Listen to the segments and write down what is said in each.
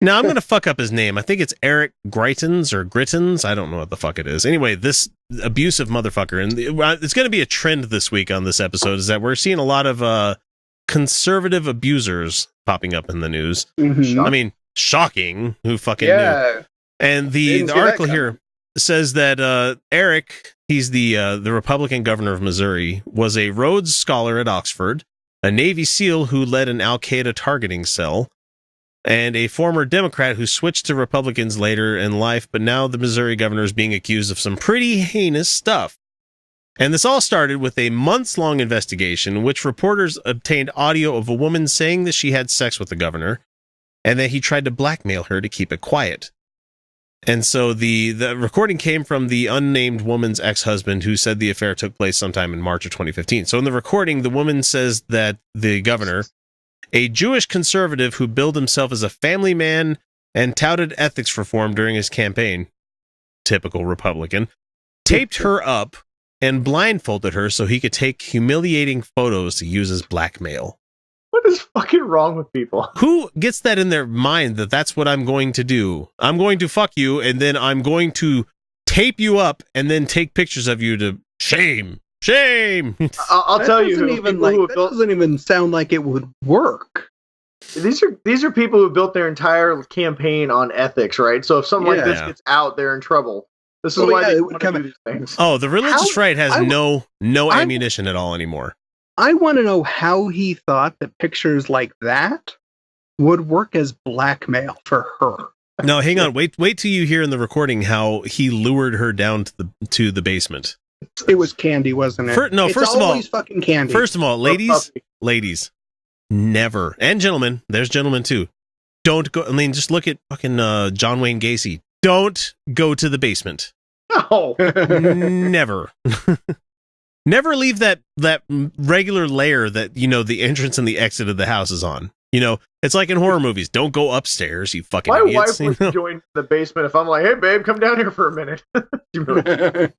Now, I'm going to fuck up his name. I think it's Eric Greitens or Grittens. I don't know what the fuck it is. Anyway, this abusive motherfucker, and it's going to be a trend this week on this episode, is that we're seeing a lot of conservative abusers popping up in the news. Mm-hmm. I mean, shocking. Who fucking knew? And the article here says that Eric, he's the Republican governor of Missouri, was a Rhodes Scholar at Oxford, a Navy SEAL who led an Al-Qaeda targeting cell, and a former Democrat who switched to Republicans later in life, but now the Missouri governor is being accused of some pretty heinous stuff. And this all started with a months-long investigation in which reporters obtained audio of a woman saying that she had sex with the governor and that he tried to blackmail her to keep it quiet. And so the recording came from the unnamed woman's ex-husband, who said the affair took place sometime in March of 2015. So in the recording, the woman says that the governor, a Jewish conservative who billed himself as a family man and touted ethics reform during his campaign, typical Republican, taped her up and blindfolded her so he could take humiliating photos to use as blackmail. What is fucking wrong with people? Who gets that in their mind that that's what I'm going to do? I'm going to fuck you, and then I'm going to tape you up and then take pictures of you to shame. I'll tell you, that doesn't even sound like it would work. These are people who built their entire campaign on ethics, right? So if something like this gets out, they're in trouble. This is why they want to do these things. Oh, the religious right has no ammunition at all anymore. I want to know how he thought that pictures like that would work as blackmail for her. No, hang on. Wait till you hear in the recording how he lured her down to the basement. It was candy, wasn't it? First of all, fucking candy. First of all, ladies, never, and gentlemen, there's gentlemen too. Don't go. I mean, just look at fucking John Wayne Gacy. Don't go to the basement. No, never. Never leave that regular layer that, you know, the entrance and the exit of the house is on. You know, it's like in horror movies. Don't go upstairs, you fucking idiots. My wife would join the basement if I'm like, hey, babe, come down here for a minute.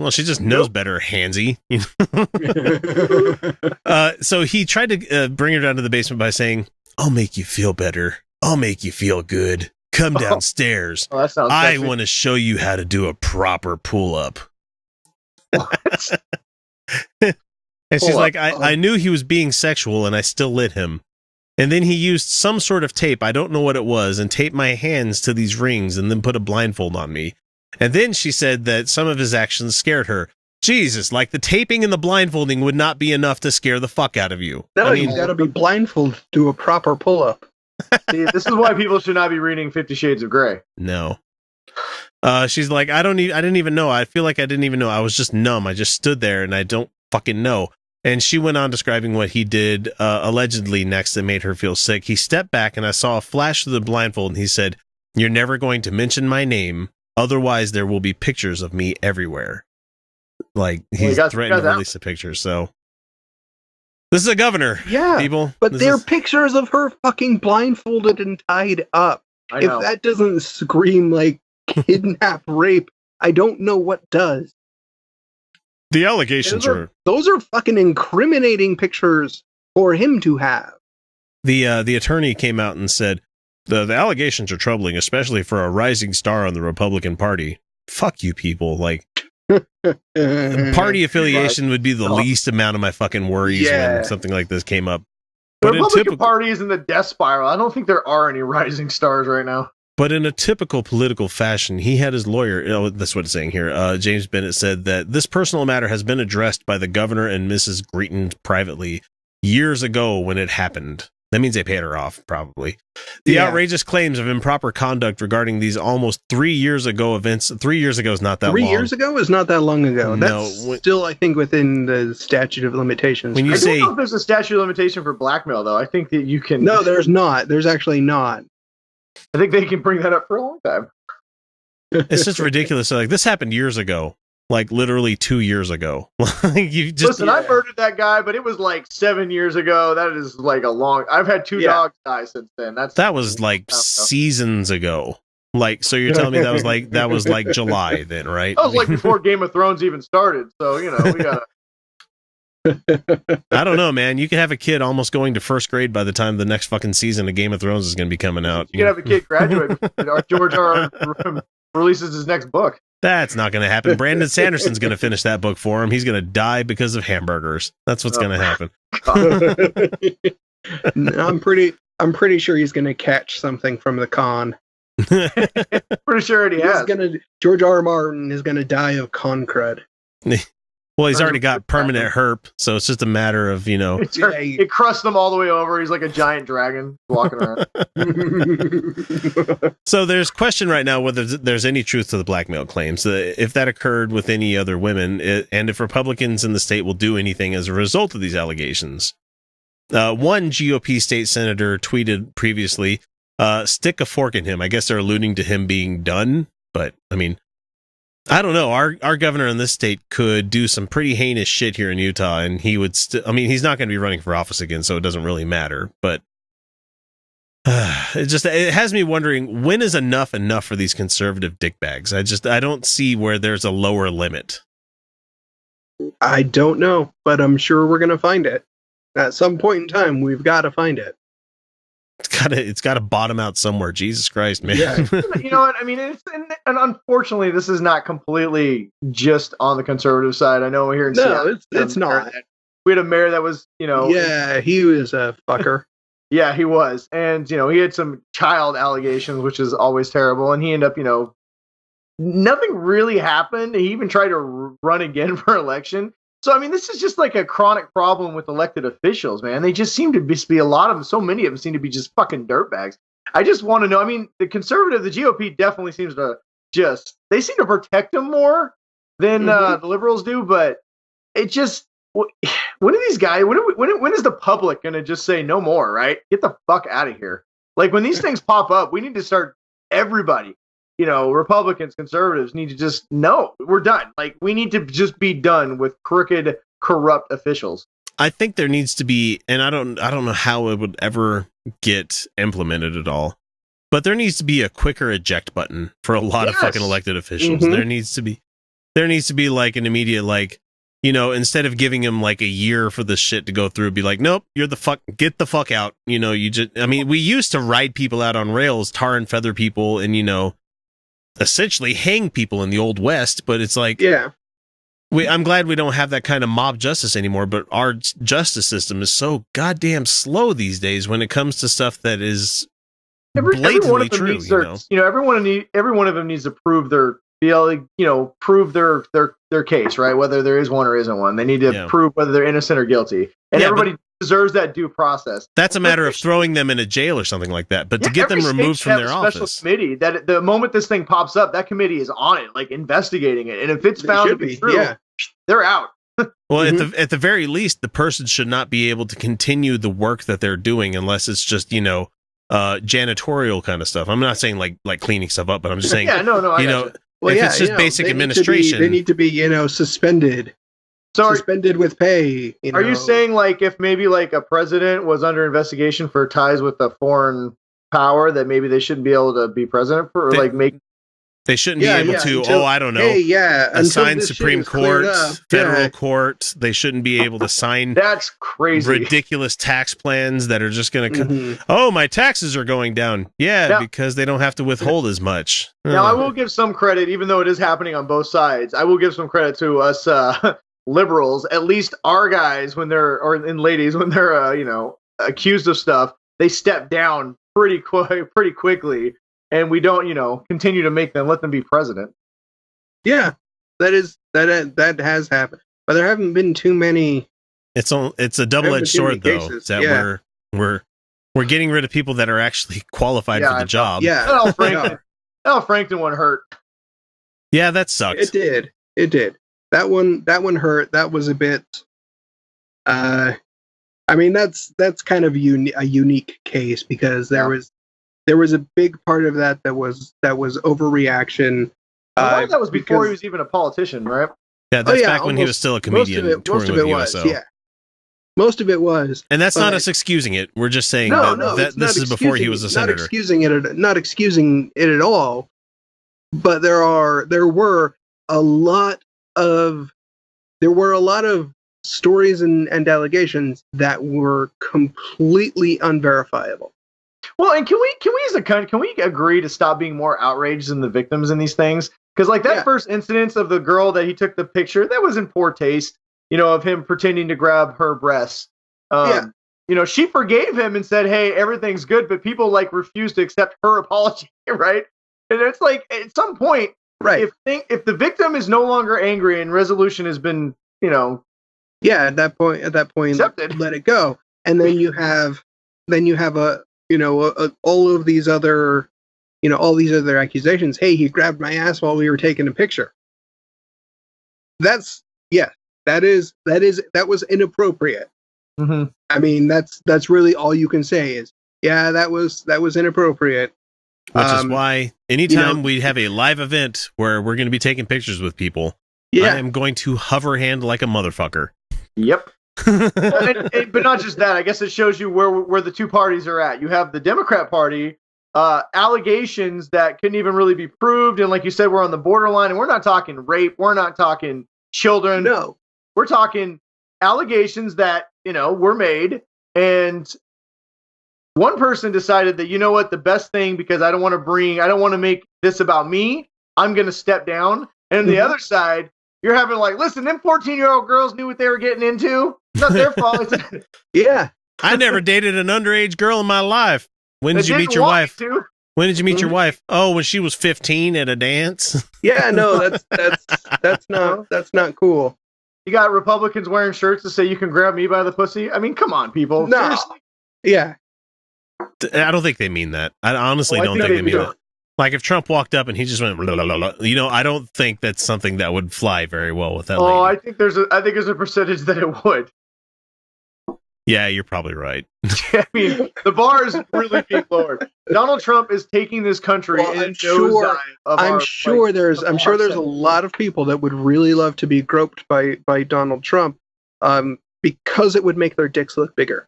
Well, she just knows better, handsy. So he tried to bring her down to the basement by saying, I'll make you feel better. I'll make you feel good. Come downstairs. Oh, that sounds I sexy. want to show you how to do a proper pull-up. What? And she's like, I knew he was being sexual and I still lit him. And then he used some sort of tape, I don't know what it was, and taped my hands to these rings and then put a blindfold on me. And then she said that some of his actions scared her. Jesus, like the taping and the blindfolding would not be enough to scare the fuck out of you. You gotta be blindfolded to do a proper pull-up. See, this is why people should not be reading 50 Shades of Grey. No. She's like, I didn't even know. I feel like I didn't even know. I was just numb. I just stood there and I don't fucking know. And she went on describing what he did allegedly next that made her feel sick. He stepped back and I saw a flash of the blindfold and he said, you're never going to mention my name. Otherwise, there will be pictures of me everywhere. Like, he's threatened to release a picture. So this is a governor. Yeah, people. But they're pictures of her fucking blindfolded and tied up. If that doesn't scream like kidnap, rape, I don't know what does. The allegations those are fucking incriminating pictures for him to have. The attorney came out and said the allegations are troubling, especially for a rising star on the Republican Party. Fuck you people. Like, party affiliation would be the least amount of my fucking worries when something like this came up. The Republican Party is in the death spiral. I don't think there are any rising stars right now. But in a typical political fashion, he had his lawyer, that's what it's saying here, James Bennett said that this personal matter has been addressed by the governor and Mrs. Greitens privately years ago when it happened. That means they paid her off, probably. The outrageous claims of improper conduct regarding these almost 3 years ago events. 3 years ago is not that long. 3 years ago is not that long ago. No, That's still, I think, within the statute of limitations. When you I don't know if there's a statute of limitation for blackmail, though. I think that you can... No, there's not. There's actually not. I think they can bring that up for a long time. It's just ridiculous. So, like, this happened years ago. Like, literally 2 years ago. Listen, I murdered that guy, but it was like 7 years ago. That is like a long... I've had two dogs die since then. That was like seasons ago. Like, so you're telling me that was like July then, right? That was like before Game of Thrones even started. So, you know, we gotta... I don't know, man. You can have a kid almost going to first grade by the time the next fucking season of Game of Thrones is going to be coming out. You can have a kid graduate before George R. releases his next book. That's not going to happen. Brandon Sanderson's going to finish that book for him. He's going to die because of hamburgers. That's what's going to happen. I'm pretty sure he's going to catch something from the con. Pretty sure he has. George R. R. Martin is going to die of con crud. Well, he's already got permanent herp, so it's just a matter of, It crushed him all the way over. He's like a giant dragon walking around. So there's question right now whether there's any truth to the blackmail claims. If that occurred with any other women, and if Republicans in the state will do anything as a result of these allegations. One GOP state senator tweeted previously, stick a fork in him. I guess they're alluding to him being done, but, I mean... I don't know. Our governor in this state could do some pretty heinous shit here in Utah, and he would he's not going to be running for office again, so it doesn't really matter. But it has me wondering, when is enough for these conservative dickbags? I don't see where there's a lower limit. I don't know, but I'm sure we're going to find it. At some point in time, we've got to find it. It's got to bottom out somewhere. Jesus Christ, man. Yeah. You know what? I mean, and unfortunately, this is not completely just on the conservative side. I know here in Seattle, it's not. We had a mayor that was, Yeah, he was a fucker. Yeah, he was. And, he had some child allegations, which is always terrible. And he ended up, nothing really happened. He even tried to run again for election. So, I mean, this is just like a chronic problem with elected officials, man. They just seem to be a lot of them. So many of them seem to be just fucking dirtbags. I just want to know. I mean, the GOP definitely seems to they seem to protect them more than the liberals do. But it just, when are these guys, when is the public going to just say no more, right? Get the fuck out of here. Like when these things pop up, we need to start everybody. Republicans, conservatives need to just, no, we're done. Like, we need to just be done with crooked, corrupt officials. I think there needs to be, and I don't know how it would ever get implemented at all, but there needs to be a quicker eject button for a lot of fucking elected officials. There needs to be like an immediate, instead of giving them like a year for this shit to go through, be like, nope, get the fuck out. We used to ride people out on rails, tar and feather people, and, essentially hang people in the old West, but it's like, I'm glad we don't have that kind of mob justice anymore, but our justice system is so goddamn slow these days when it comes to stuff that is blatantly true. Every one of them needs to prove their case, right? Whether there is one or isn't one. They need to prove whether they're innocent or guilty. And everybody deserves that due process. That's a matter of throwing them in a jail or something like that. But to get them removed from their office. Special committee that the moment this thing pops up, that committee is on it, like investigating it. And if it's found to be true, they're out. Well, at the very least, the person should not be able to continue the work that they're doing unless it's just, janitorial kind of stuff. I'm not saying like cleaning stuff up, but I'm just saying, if it's just basic administration. They need to be, suspended. Suspended with pay. Are you saying like if maybe like a president was under investigation for ties with a foreign power that maybe they shouldn't be able to be president for, they shouldn't be able to, I don't know, assign Supreme Court, federal court. They shouldn't be able to sign that's crazy ridiculous tax plans that are just going to my taxes are going down. Because they don't have to withhold as much. Now I will give some credit, even though it is happening on both sides. I will give some credit to us liberals, at least our guys when they're ladies when they're accused of stuff, they step down pretty quickly, and we don't continue to let them be president. Yeah, that has happened, but there haven't been too many. It's a double-edged sword though, that we're getting rid of people that are actually qualified for the job. Al Franken one hurt. Yeah, that sucks. It did. That one hurt. That was a bit. That's kind of a unique case because there was a big part of that was overreaction. That was before he was even a politician, right? Yeah, that's back when he was still a comedian. Most of it was. Most of it was, and that's not us excusing it. We're just saying that this is before he was a senator. Not excusing it at all. But there were a lot of stories and allegations that were completely unverifiable. Well, and can we as a country, can we agree to stop being more outraged than the victims in these things? Because like that first incident of the girl that he took the picture, that was in poor taste, of him pretending to grab her breasts. She forgave him and said, hey, everything's good, but people like refuse to accept her apology, right? And it's like, at some point, right, if the victim is no longer angry and resolution has been, at that point, accepted, let it go. And then you have all of these other, all these other accusations. Hey, he grabbed my ass while we were taking a picture. That was inappropriate. Mm-hmm. I mean, that's really all you can say is, that was inappropriate. Which is why anytime we have a live event where we're going to be taking pictures with people, I am going to hover hand like a motherfucker. Yep. But not just that. I guess it shows you where the two parties are at. You have the Democrat Party, allegations that couldn't even really be proved, and like you said, we're on the borderline. And we're not talking rape. We're not talking children. No, we're talking allegations that were made, and one person decided that the best thing, because I don't want to make this about me, I'm going to step down. And the other side, you're having like, listen, them 14-year-old girls knew what they were getting into. It's not their fault. I never dated an underage girl in my life. When did you meet your wife? When did you meet your wife? Oh, when she was 15 at a dance. Yeah, no, that's not cool. You got Republicans wearing shirts that say you can grab me by the pussy. I mean, come on, people. No. Seriously. Yeah. I don't think they mean that. I honestly don't think they mean that. Like if Trump walked up and he just went, blah, blah, blah, blah, I don't think that's something that would fly very well with that lady. I think there's a percentage that it would. Yeah, you're probably right. I mean, the bar is really being lowered. Donald Trump is taking this country. I'm sure there's a lot of people that would really love to be groped by Donald Trump, because it would make their dicks look bigger.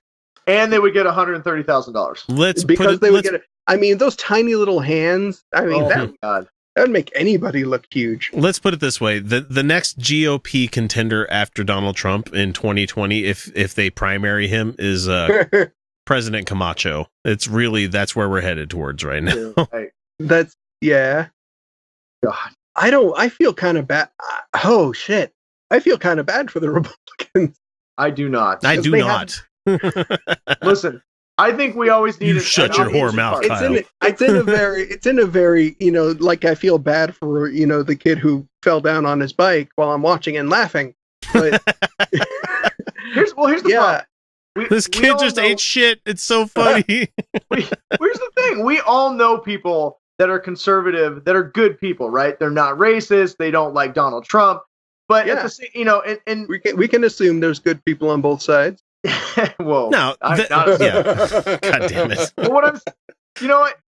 And they would get $130,000. I mean, those tiny little hands. I mean, that would make anybody look huge. Let's put it this way: the next GOP contender after Donald Trump in 2020, if they primary him, is President Camacho. That's where we're headed towards right now. God. I feel kind of bad. Oh shit! I feel kind of bad for the Republicans. I do not. I do not. Listen, I think we always need to shut your whore mouth, Kyle. It's in a very, like I feel bad for, the kid who fell down on his bike while I'm watching and laughing. But here's the problem. This kid just ate shit. It's so funny. Here's the thing. We all know people that are conservative, that are good people, right? They're not racist. They don't like Donald Trump. But at the same, and we can assume there's good people on both sides. Whoa. No. God damn it. But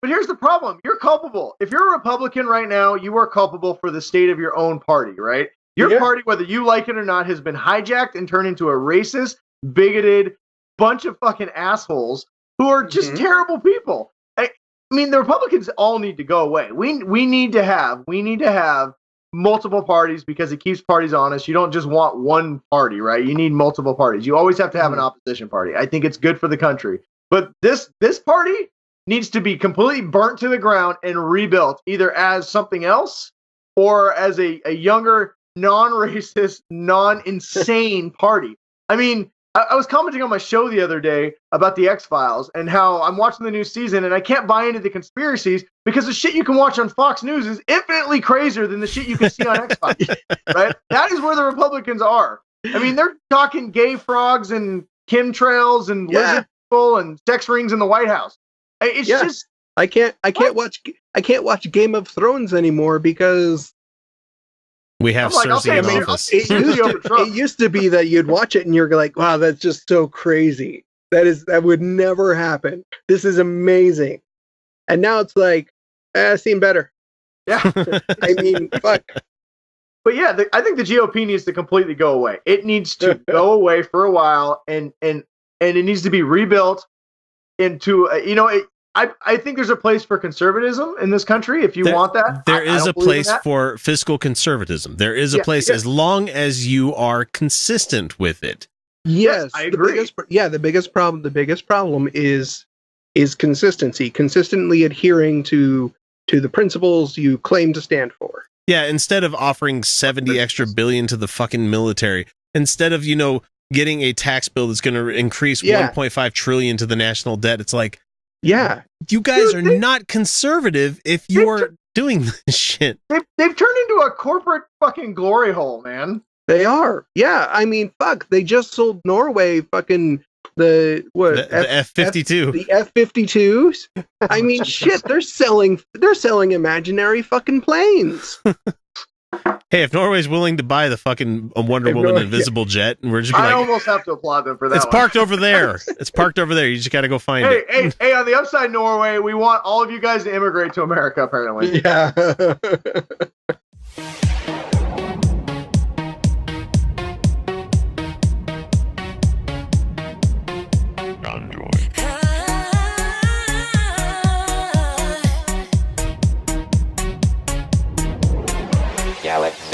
here's the problem. You're culpable. If you're a Republican right now, you are culpable for the state of your own party, right? Your party, whether you like it or not, has been hijacked and turned into a racist, bigoted bunch of fucking assholes who are just terrible people. I mean, the Republicans all need to go away. We need to have multiple parties because it keeps parties honest. You don't just want one party, right? You need multiple parties. You always have to have an opposition party. I think it's good for the country. But this party needs to be completely burnt to the ground and rebuilt, either as something else or as a younger, non-racist, non-insane party. I mean, I was commenting on my show the other day about the X-Files and how I'm watching the new season and I can't buy into the conspiracies because the shit you can watch on Fox News is infinitely crazier than the shit you can see on X-Files, right? That is where the Republicans are. I mean, they're talking gay frogs and chemtrails and lizard people and sex rings in the White House. It's just I can't watch Game of Thrones anymore because we have Cersei in office. It used to be that you'd watch it and you're like, wow, that's just so crazy. That would never happen. This is amazing. And now it's like, I've seen better. Yeah. I mean, fuck. But yeah, I think the GOP needs to completely go away. It needs to go away for a while, and it needs to be rebuilt into I think there's a place for conservatism in this country if you want that. There is a place for fiscal conservatism. There is a place as long as you are consistent with it. Yes, I agree. The biggest problem is consistency. Consistently adhering to the principles you claim to stand for. Yeah, instead of offering 70 extra billion to the fucking military, instead of, getting a tax bill that's going to increase 1.5 trillion to the national debt, it's like, you guys are not conservative if you're doing this shit. They've turned into a corporate fucking glory hole, man. They are. Yeah, I mean, fuck, they just sold Norway fucking the F-52. The F-52s. I mean, shit, they're selling imaginary fucking planes. Hey, if Norway's willing to buy the fucking Wonder Woman invisible jet, and we're just I almost have to applaud them for that. It's parked over there. It's parked over there. You just got to go find it. Hey, on the upside, Norway, we want all of you guys to immigrate to America, apparently. Yeah. Galaxy.